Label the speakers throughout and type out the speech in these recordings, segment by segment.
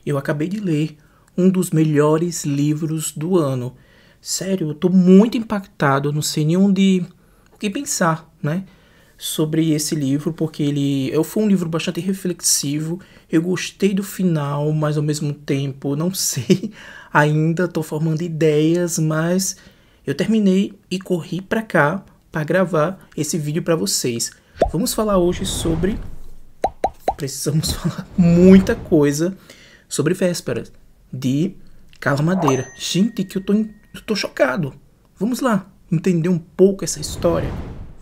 Speaker 1: eu acabei de ler um dos melhores livros do ano. Sério, eu tô muito impactado, não sei nem o que pensar, né? Sobre esse livro, porque foi um livro bastante reflexivo. Eu gostei do final, mas ao mesmo tempo não sei ainda, estou formando ideias, mas eu terminei e corri para cá para gravar esse vídeo para vocês. Vamos falar hoje sobre, precisamos falar muita coisa sobre Vésperas de Carla Madeira. Gente, que eu tô chocado. Vamos lá entender um pouco essa história.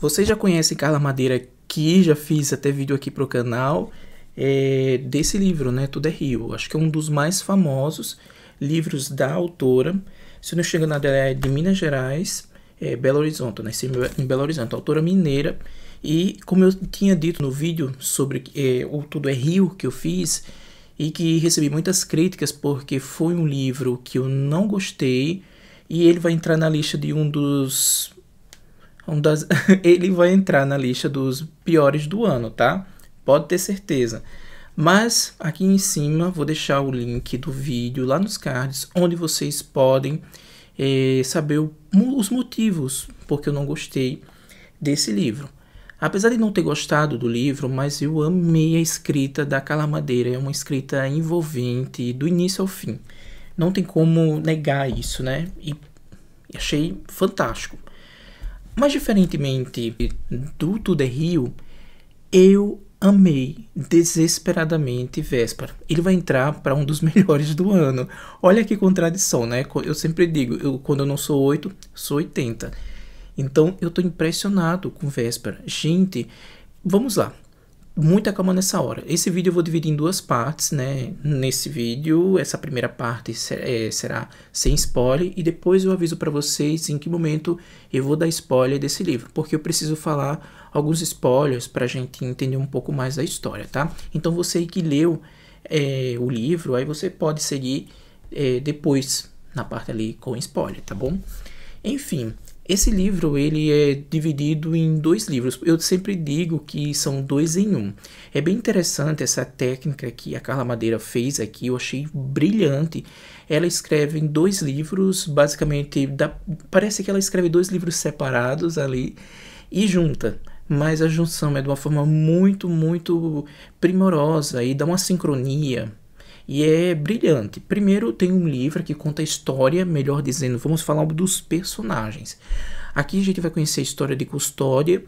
Speaker 1: Vocês já conhecem Carla Madeira, que já fiz até vídeo aqui pro canal, desse livro, né, Tudo é Rio. Acho que é um dos mais famosos livros da autora. Se eu não estou enganado, ela é de Minas Gerais, Belo Horizonte, nasceu em Belo Horizonte, autora mineira. E como eu tinha dito no vídeo sobre o Tudo é Rio que eu fiz, e que recebi muitas críticas porque foi um livro que eu não gostei, e ele vai entrar na lista de ele vai entrar na lista dos piores do ano, tá? Pode ter certeza. Mas aqui em cima vou deixar o link do vídeo lá nos cards, onde vocês podem saber os motivos porque eu não gostei desse livro. Apesar de não ter gostado do livro, mas eu amei a escrita da Carla Madeira. É uma escrita envolvente do início ao fim. Não tem como negar isso, né? E achei fantástico. Mas diferentemente do Tudo é Rio, eu amei desesperadamente Véspera. Ele vai entrar para um dos melhores do ano. Olha que contradição, né? Eu sempre digo, quando eu não sou 8, sou 80. Então eu tô impressionado com Véspera. Gente, vamos lá. Muita calma nessa hora. Esse vídeo eu vou dividir em duas partes, né? Nesse vídeo, essa primeira parte será sem spoiler, e depois eu aviso para vocês em que momento eu vou dar spoiler desse livro, porque eu preciso falar alguns spoilers para a gente entender um pouco mais da história, tá? Então você que leu o livro, aí você pode seguir depois na parte ali com spoiler, tá bom? Enfim. Esse livro ele é dividido em dois livros. Eu sempre digo que são 2 em 1. É bem interessante essa técnica que a Carla Madeira fez aqui. Eu achei brilhante. Ela escreve em 2 livros, basicamente, parece que ela escreve 2 livros separados ali e junta. Mas a junção é de uma forma muito, muito primorosa e dá uma sincronia. E é brilhante. Primeiro tem um livro que conta a história, melhor dizendo, vamos falar dos personagens. Aqui a gente vai conhecer a história de Custódia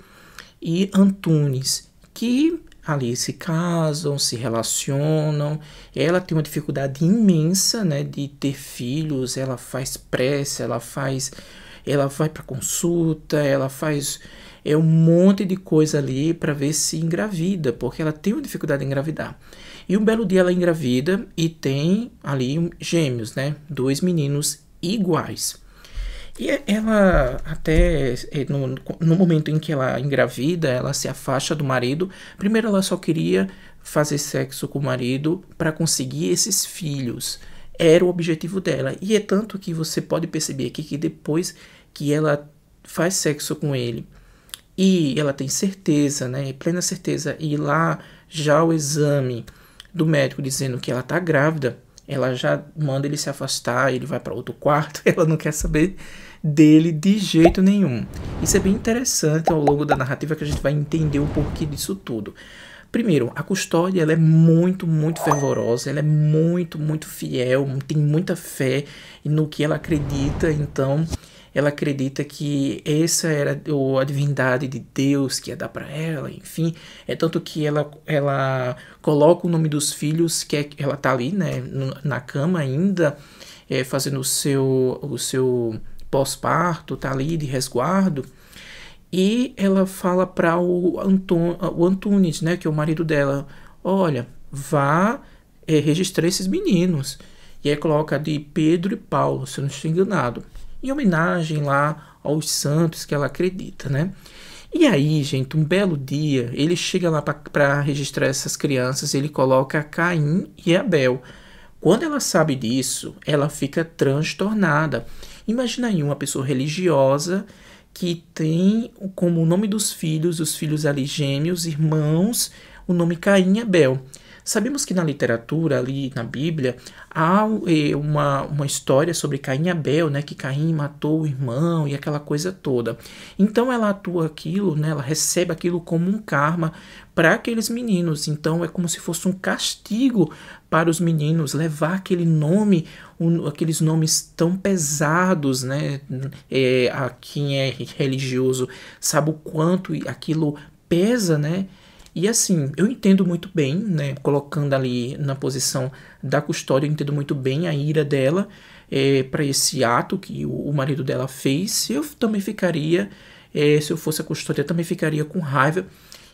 Speaker 1: e Antunes, que ali se casam, se relacionam. Ela tem uma dificuldade imensa, né, de ter filhos. Ela faz prece, ela vai para consulta, ela faz um monte de coisa ali para ver se engravida, porque ela tem uma dificuldade em engravidar. E um belo dia ela engravida e tem ali gêmeos, né? 2 meninos iguais. E ela até, no momento em que ela engravida, ela se afasta do marido. Primeiro ela só queria fazer sexo com o marido para conseguir esses filhos. Era o objetivo dela. E é tanto que você pode perceber aqui que depois que ela faz sexo com ele, e ela tem certeza, né, plena certeza, e lá já o exame do médico dizendo que ela tá grávida, ela já manda ele se afastar, ele vai para outro quarto, ela não quer saber dele de jeito nenhum. Isso é bem interessante ao longo da narrativa, que a gente vai entender um porquê disso tudo. Primeiro, a Custódia, ela é muito, muito fervorosa, ela é muito, muito fiel, tem muita fé no que ela acredita, então ela acredita que essa era a divindade de Deus que ia dar para ela, enfim. É tanto que ela coloca o nome dos filhos, que ela tá ali, né, na cama ainda, fazendo o seu pós-parto, tá ali de resguardo. E ela fala para o Antunes, né, que é o marido dela, olha, vá registrar esses meninos. E aí coloca de Pedro e Paulo, se eu não estou enganado, em homenagem lá aos santos que ela acredita, né? E aí, gente, um belo dia, ele chega lá para registrar essas crianças, ele coloca Caim e Abel. Quando ela sabe disso, ela fica transtornada. Imagina aí uma pessoa religiosa que tem como o nome dos filhos, os filhos ali gêmeos, irmãos, o nome Caim e Abel. Sabemos que na literatura, ali na Bíblia, há uma história sobre Caim e Abel, né? Que Caim matou o irmão e aquela coisa toda. Então ela atua aquilo, né? Ela recebe aquilo como um karma para aqueles meninos. Então é como se fosse um castigo para os meninos levar aquele nome, aqueles nomes tão pesados, né? A quem é religioso sabe o quanto aquilo pesa, né? E assim, eu entendo muito bem, né? Colocando ali na posição da custódia, eu entendo muito bem a ira dela para esse ato que o marido dela fez. Eu também ficaria, se eu fosse a custódia, eu também ficaria com raiva.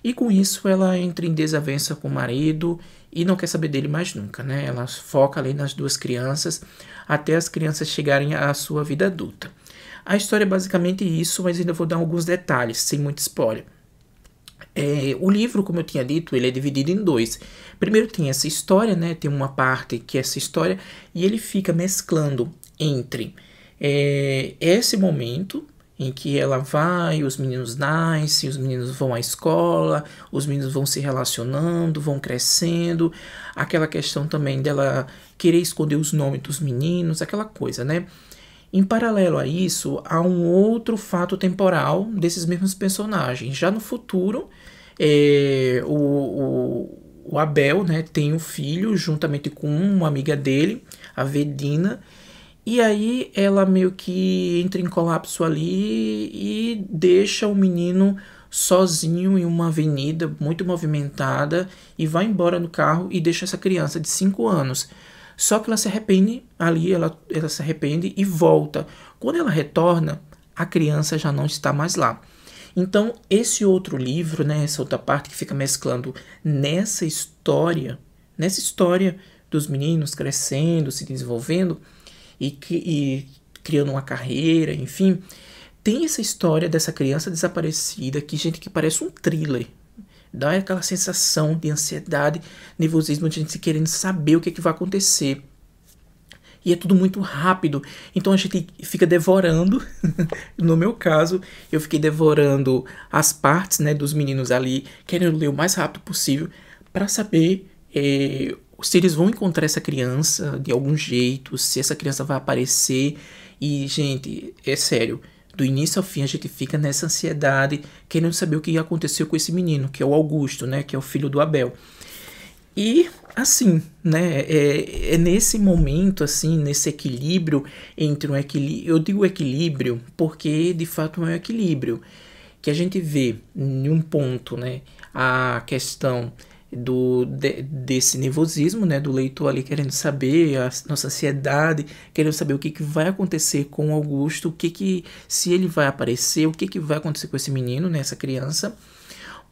Speaker 1: E com isso ela entra em desavença com o marido e não quer saber dele mais nunca, né? Ela foca ali nas duas crianças até as crianças chegarem à sua vida adulta. A história é basicamente isso, mas ainda vou dar alguns detalhes, sem muito spoiler. O livro, como eu tinha dito, ele é dividido em dois. Primeiro tem essa história, né? Tem uma parte que é essa história e ele fica mesclando entre esse momento em que ela vai, os meninos nascem, os meninos vão à escola, os meninos vão se relacionando, vão crescendo, aquela questão também dela querer esconder os nomes dos meninos, aquela coisa, né? Em paralelo a isso, há um outro fato temporal desses mesmos personagens. Já no futuro, o Abel, né, tem um filho juntamente com uma amiga dele, a Vedina, e aí ela meio que entra em colapso ali e deixa o menino sozinho em uma avenida muito movimentada e vai embora no carro e deixa essa criança de 5 anos. Só que ela se arrepende ali, ela se arrepende e volta. Quando ela retorna, a criança já não está mais lá. Então, esse outro livro, né, essa outra parte que fica mesclando nessa história dos meninos crescendo, se desenvolvendo e criando uma carreira, enfim, tem essa história dessa criança desaparecida que, gente, que parece um thriller. Dá aquela sensação de ansiedade, nervosismo, de gente querendo saber o que vai acontecer. E é tudo muito rápido. Então a gente fica devorando. No meu caso, eu fiquei devorando as partes, né, dos meninos ali, querendo ler o mais rápido possível para saber se eles vão encontrar essa criança de algum jeito, se essa criança vai aparecer. E, gente, é sério. Do início ao fim a gente fica nessa ansiedade, querendo saber o que aconteceu com esse menino, que é o Augusto, né, que é o filho do Abel. E assim, né, é nesse momento, assim, nesse equilíbrio entre eu digo equilíbrio porque de fato é um equilíbrio, que a gente vê em um ponto, né, a questão desse nervosismo, né, do leitor ali querendo saber, a nossa ansiedade, querendo saber o que vai acontecer com o Augusto, se ele vai aparecer, o que vai acontecer com esse menino, né, essa criança.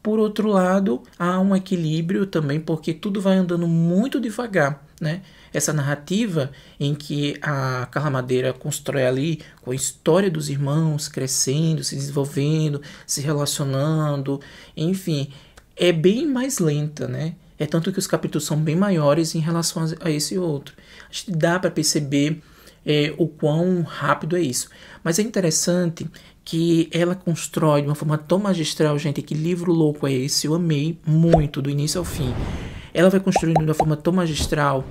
Speaker 1: Por outro lado, há um equilíbrio também, porque tudo vai andando muito devagar, né? Essa narrativa em que a Carla Madeira constrói ali com a história dos irmãos crescendo, se desenvolvendo, se relacionando, enfim, é bem mais lenta, né? É tanto que os capítulos são bem maiores em relação a esse outro. A gente dá para perceber o quão rápido é isso. Mas é interessante que ela constrói de uma forma tão magistral, gente, que livro louco é esse? Eu amei muito, do início ao fim. Ela vai construindo de uma forma tão magistral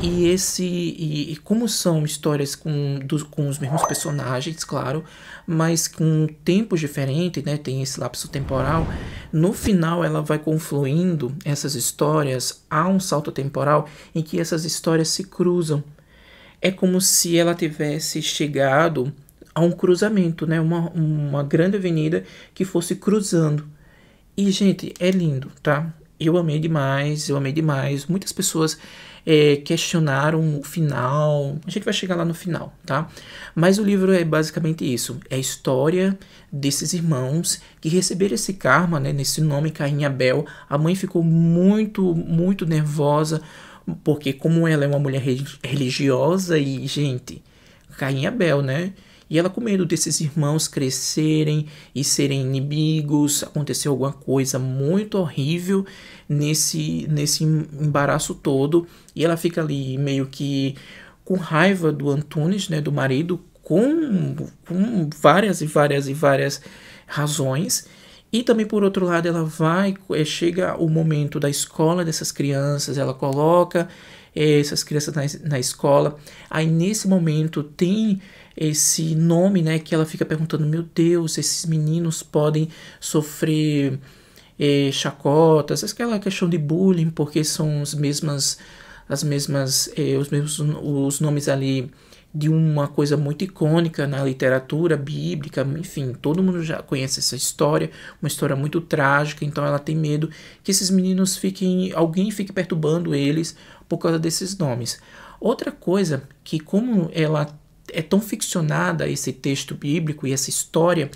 Speaker 1: e como são histórias com os mesmos personagens, claro, mas com tempos diferentes, né? Tem esse lapso temporal. No final, ela vai confluindo essas histórias a um salto temporal em que essas histórias se cruzam. É como se ela tivesse chegado a um cruzamento, né? Uma grande avenida que fosse cruzando. E, gente, é lindo, tá? Eu amei demais, eu amei demais. Muitas pessoas questionaram o final. A gente vai chegar lá no final, tá? Mas o livro é basicamente isso. É a história desses irmãos que receberam esse karma, né? Nesse nome, Caim e Abel. A mãe ficou muito, muito nervosa, porque como ela é uma mulher religiosa e, gente, Caim e Abel, né? E ela com medo desses irmãos crescerem e serem inimigos, aconteceu alguma coisa muito horrível nesse embaraço todo. E ela fica ali meio que com raiva do Antunes, né, do marido, com várias e várias e várias razões. E também, por outro lado, ela vai, chega o momento da escola dessas crianças, ela coloca essas crianças na escola. Aí, nesse momento, tem esse nome, né, que ela fica perguntando, meu Deus, esses meninos podem sofrer chacotas, aquela questão de bullying, porque são os mesmos os nomes ali de uma coisa muito icônica na literatura bíblica, enfim, todo mundo já conhece essa história, uma história muito trágica, então ela tem medo que esses meninos alguém fique perturbando eles por causa desses nomes. Outra coisa, que como ela é tão ficcionada, esse texto bíblico e essa história,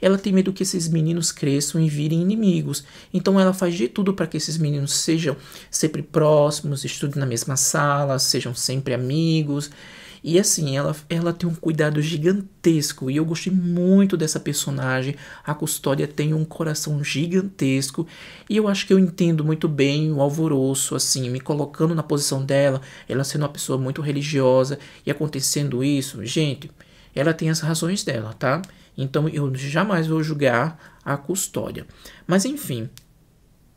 Speaker 1: ela tem medo que esses meninos cresçam e virem inimigos. Então ela faz de tudo para que esses meninos sejam sempre próximos, estudem na mesma sala, sejam sempre amigos. E assim, ela tem um cuidado gigantesco. E eu gostei muito dessa personagem. A Custódia tem um coração gigantesco. E eu acho que eu entendo muito bem o Alvoroço, assim, me colocando na posição dela, ela sendo uma pessoa muito religiosa e acontecendo isso. Gente, ela tem as razões dela, tá? Então eu jamais vou julgar a Custódia. Mas enfim,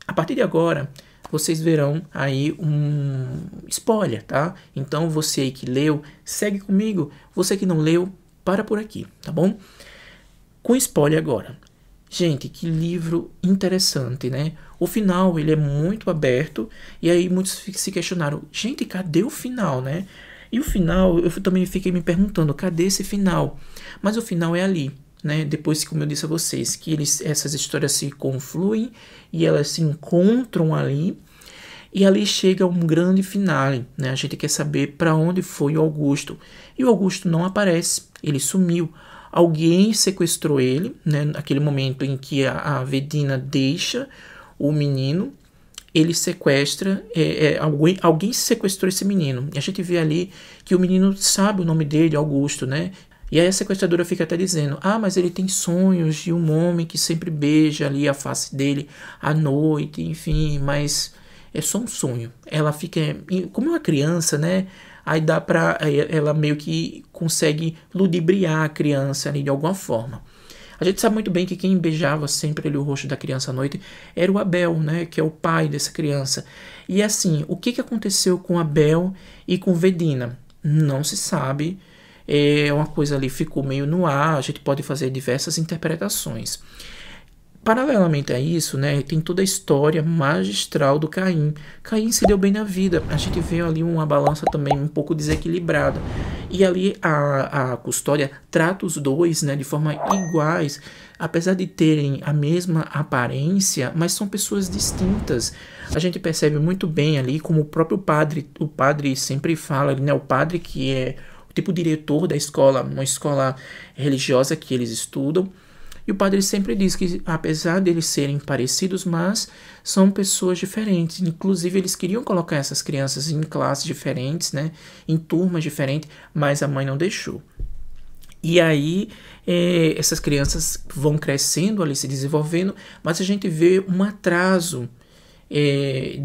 Speaker 1: a partir de agora, vocês verão aí um spoiler, tá? Então você aí que leu, segue comigo. Você que não leu, para por aqui, tá bom? Com spoiler agora. Gente, que livro interessante, né? O final, ele é muito aberto. E aí muitos se questionaram, gente, cadê o final, né? E o final, eu também fiquei me perguntando, cadê esse final? Mas o final é ali, né? Depois, como eu disse a vocês, que essas histórias se confluem e elas se encontram ali. E ali chega um grande finale, né? A gente quer saber para onde foi o Augusto. E o Augusto não aparece, ele sumiu. Alguém sequestrou ele, né? Naquele momento em que a Vedina deixa o menino, ele sequestra, alguém sequestrou esse menino. E a gente vê ali que o menino sabe o nome dele, Augusto, né? E aí a sequestradora fica até dizendo, mas ele tem sonhos de um homem que sempre beija ali a face dele à noite, enfim, mas é só um sonho. Ela fica, como é uma criança, né? Aí ela meio que consegue ludibriar a criança ali de alguma forma. A gente sabe muito bem que quem beijava sempre ali o rosto da criança à noite era o Abel, né? Que é o pai dessa criança. E assim, o que aconteceu com Abel e com Vedina? Não se sabe. É uma coisa ali, ficou meio no ar. A gente pode fazer diversas interpretações. Paralelamente a isso, né, tem toda a história magistral do Caim. Caim se deu bem na vida. A gente vê ali uma balança também um pouco desequilibrada. E ali a Custódia trata os dois, né, de forma iguais, apesar de terem a mesma aparência, mas são pessoas distintas. A gente percebe muito bem ali como o próprio o padre sempre fala, né, o padre que é o tipo diretor da escola, uma escola religiosa que eles estudam. E o padre sempre diz que, apesar de eles serem parecidos, mas são pessoas diferentes. Inclusive, eles queriam colocar essas crianças em classes diferentes, né? Em turmas diferentes, mas a mãe não deixou. E aí, essas crianças vão crescendo ali, se desenvolvendo, mas a gente vê um atraso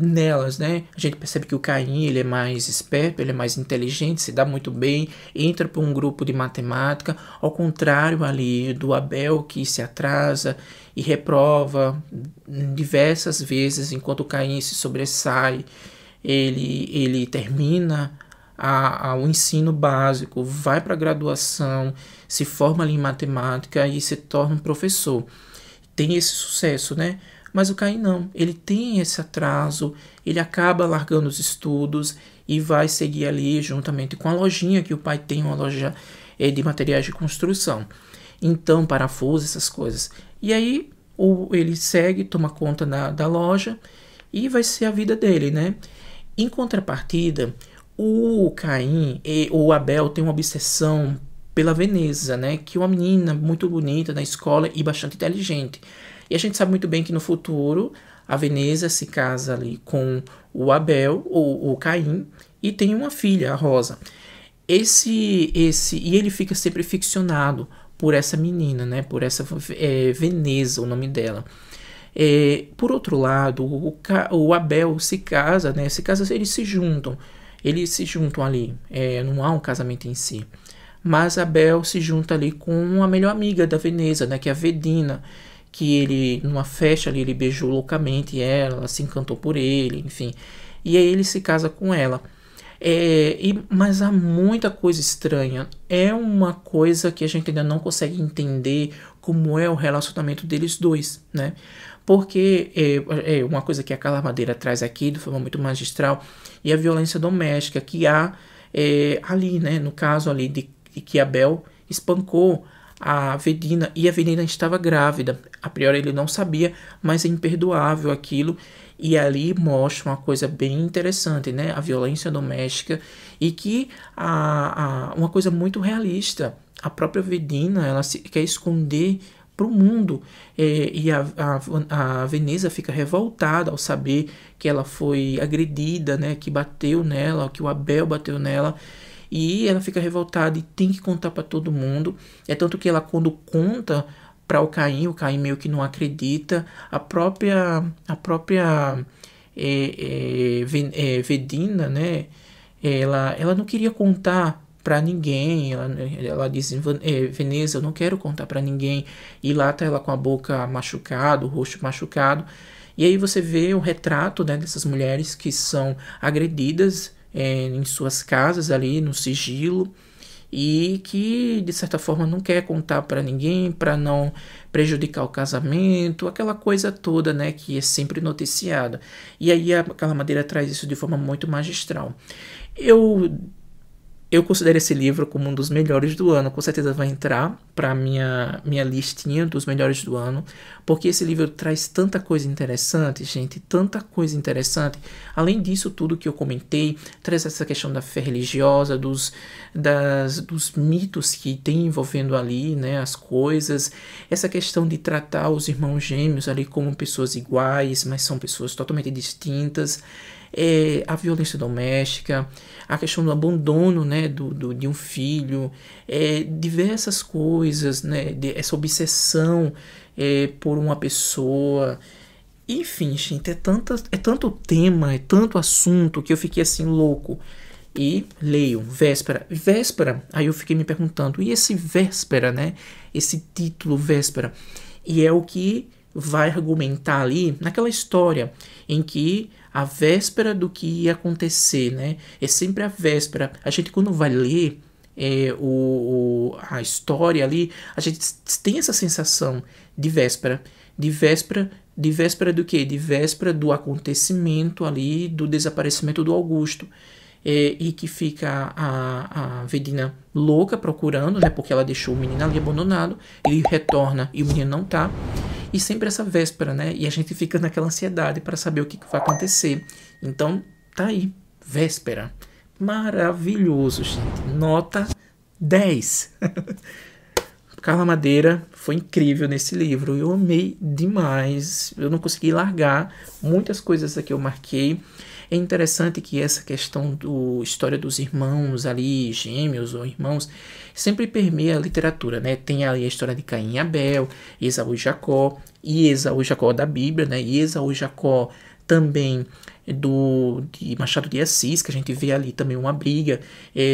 Speaker 1: nelas, né? A gente percebe que o Caim, ele é mais esperto, ele é mais inteligente, se dá muito bem, entra para um grupo de matemática, ao contrário ali do Abel, que se atrasa e reprova diversas vezes, enquanto o Caim se sobressai, ele termina o ensino básico, vai para a graduação, se forma ali em matemática e se torna um professor. Tem esse sucesso, né? Mas o Caim não, ele tem esse atraso, ele acaba largando os estudos e vai seguir ali juntamente com a lojinha que o pai tem, uma loja de materiais de construção. Então, parafuso, essas coisas. E aí ele segue, toma conta da loja e vai ser a vida dele, né? Em contrapartida, o Caim, o Abel tem uma obsessão pela Veneza, né? Que é uma menina muito bonita na escola e bastante inteligente. E a gente sabe muito bem que no futuro a Veneza se casa ali com o Abel, ou o Caim, e tem uma filha, a Rosa. E ele fica sempre ficcionado por essa menina, né? Por essa Veneza, o nome dela. Por outro lado, o Abel se casa, né? Eles se juntam. Eles se juntam ali. Não há um casamento em si. Mas Abel se junta ali com a melhor amiga da Veneza, né? Que é a Vedina. que ele, numa festa ali, ele beijou loucamente ela se encantou por ele, enfim. E aí ele se casa com ela. Mas há muita coisa estranha. É uma coisa que a gente ainda não consegue entender como é o relacionamento deles dois, né? Porque é uma coisa que a Carla Madeira traz aqui de forma muito magistral, e a violência doméstica que há ali, né? No caso ali de que Abel espancou a Vedina, e a Vedina estava grávida. A priori ele não sabia, mas é imperdoável aquilo. E ali mostra uma coisa bem interessante, né? A violência doméstica, e que uma coisa muito realista. A própria Vedina, ela quer esconder para o mundo, e a Veneza fica revoltada ao saber que ela foi agredida, né? Que bateu nela, que o Abel bateu nela. E ela fica revoltada e tem que contar para todo mundo. É tanto que ela, quando conta para o Caim meio que não acredita. A própria Vedina, né? Ela não queria contar para ninguém. Ela diz, Veneza, eu não quero contar para ninguém. E lá tá ela com a boca machucada, o rosto machucado. E aí você vê o retrato, né, dessas mulheres que são agredidas em suas casas ali no sigilo, e que de certa forma não quer contar para ninguém para não prejudicar o casamento, aquela coisa toda, né, que é sempre noticiada. E aí a Carla Madeira traz isso de forma muito magistral. Eu considero esse livro como um dos melhores do ano. Com certeza vai entrar para minha listinha dos melhores do ano, porque esse livro traz tanta coisa interessante, gente, tanta coisa interessante. Além disso tudo que eu comentei, traz essa questão da fé religiosa, dos mitos que tem envolvendo ali, né, as coisas, essa questão de tratar os irmãos gêmeos ali como pessoas iguais, mas são pessoas totalmente distintas. A violência doméstica, a questão do abandono, né, de um filho, diversas coisas, né, essa obsessão por uma pessoa. Enfim, gente, é tanto tema, é tanto assunto que eu fiquei assim louco. E leio Véspera, aí eu fiquei me perguntando, e esse Véspera, né, esse título Véspera, e é o que vai argumentar ali naquela história em que a véspera do que ia acontecer, né? É sempre a véspera. A gente, quando vai ler a história ali, a gente tem essa sensação de véspera. De véspera do quê? De véspera do acontecimento ali, do desaparecimento do Augusto. E que fica a Vedina louca procurando, né? Porque ela deixou o menino ali abandonado. Ele retorna e o menino não tá. E sempre essa véspera, né? E a gente fica naquela ansiedade para saber o que vai acontecer. Então, tá aí. Véspera. Maravilhoso, gente. Nota 10. Carla Madeira foi incrível nesse livro. Eu amei demais. Eu não consegui largar. Muitas coisas aqui eu marquei. É interessante que essa questão da história dos irmãos ali, gêmeos ou irmãos, sempre permeia a literatura, né? Tem ali a história de Caim e Abel, Esaú e Jacó da Bíblia, né? E Esaú e Jacó também de Machado de Assis, que a gente vê ali também uma briga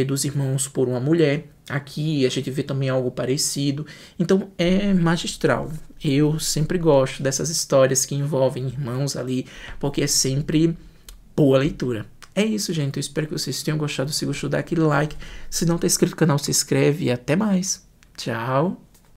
Speaker 1: dos irmãos por uma mulher. Aqui a gente vê também algo parecido. Então é magistral. Eu sempre gosto dessas histórias que envolvem irmãos ali, porque é sempre boa leitura. É isso, gente. Eu espero que vocês tenham gostado. Se gostou, dá aquele like. Se não tá inscrito no canal, se inscreve. E até mais. Tchau.